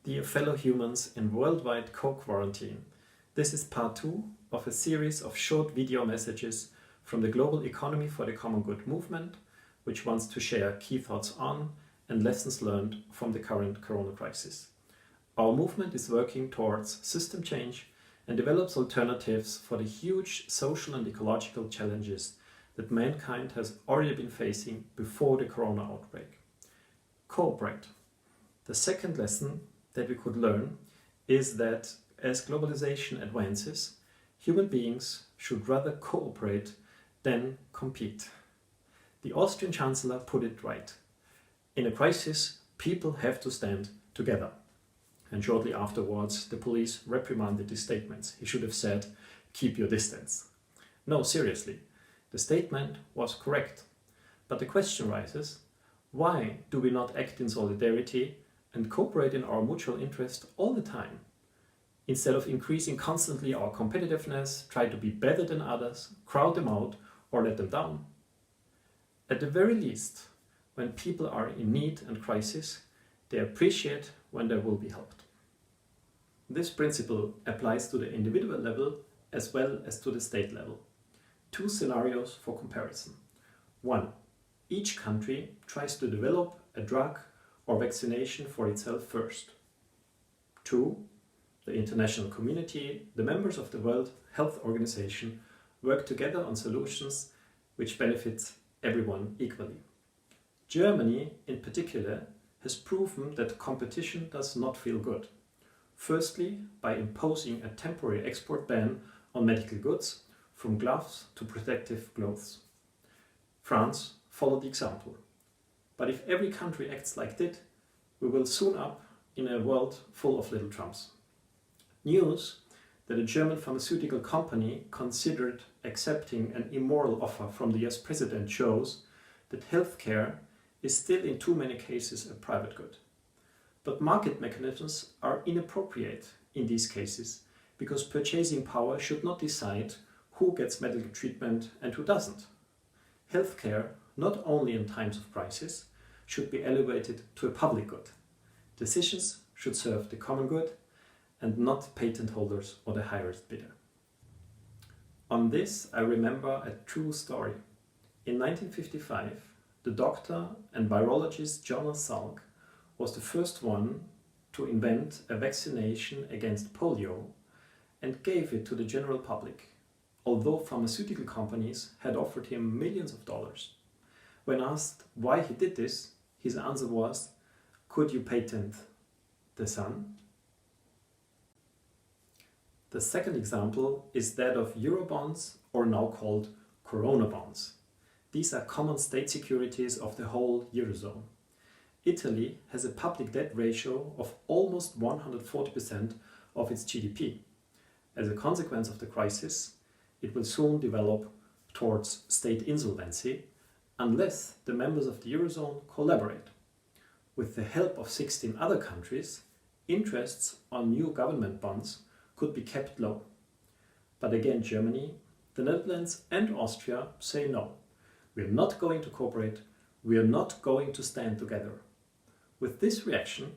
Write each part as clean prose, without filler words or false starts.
Dear fellow humans in worldwide co-quarantine, this is part 2 of a series of short video messages from the Global Economy for the Common Good movement, which wants to share key thoughts on and lessons learned from the current corona crisis. Our movement is working towards system change and develops alternatives for the huge social and ecological challenges that mankind has already been facing before the corona outbreak. Cooperate. The second lesson that we could learn is that as globalization advances, human beings should rather cooperate than compete. The Austrian Chancellor put it right. In a crisis, people have to stand together. And shortly afterwards, the police reprimanded his statements. He should have said, "Keep your distance." No, seriously, the statement was correct. But the question rises, why do we not act in solidarity and cooperate in our mutual interest all the time? Instead of increasing constantly our competitiveness, try to be better than others, crowd them out or let them down. At the very least, when people are in need and crisis, they appreciate when they will be helped. This principle applies to the individual level as well as to the state level. Two scenarios for comparison. 1. Each country tries to develop a drug or vaccination for itself first. 2. The international community, the members of the World Health Organization, work together on solutions which benefit everyone equally. Germany, in particular, has proven that competition does not feel good. Firstly, by imposing a temporary export ban on medical goods, from gloves to protective clothes. France followed the example. But if every country acts like that, we will soon up in a world full of little Trumps. News that a German pharmaceutical company considered accepting an immoral offer from the US president shows that healthcare is still in too many cases a private good. But market mechanisms are inappropriate in these cases because purchasing power should not decide who gets medical treatment and who doesn't. Healthcare, not only in times of crisis, should be elevated to a public good. Decisions should serve the common good and not patent holders or the highest bidder. On this, I remember a true story. In 1955, the doctor and virologist Jonas Salk was the first one to invent a vaccination against polio and gave it to the general public, although pharmaceutical companies had offered him millions of dollars. When asked why he did this, his answer was, "Could you patent the sun?" The second example is that of Eurobonds, or now called Corona bonds. These are common state securities of the whole Eurozone. Italy has a public debt ratio of almost 140% of its GDP. As a consequence of the crisis, it will soon develop towards state insolvency unless the members of the Eurozone collaborate. With the help of 16 other countries, interests on new government bonds could be kept low. But again, Germany, the Netherlands and Austria say no. We are not going to cooperate, we are not going to stand together. With this reaction,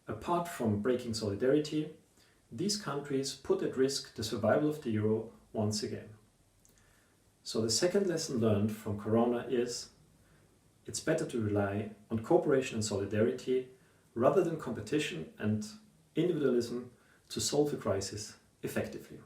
apart from breaking solidarity, these countries put at risk the survival of the euro once again. So the second lesson learned from Corona is, it's better to rely on cooperation and solidarity rather than competition and individualism to solve a crisis effectively.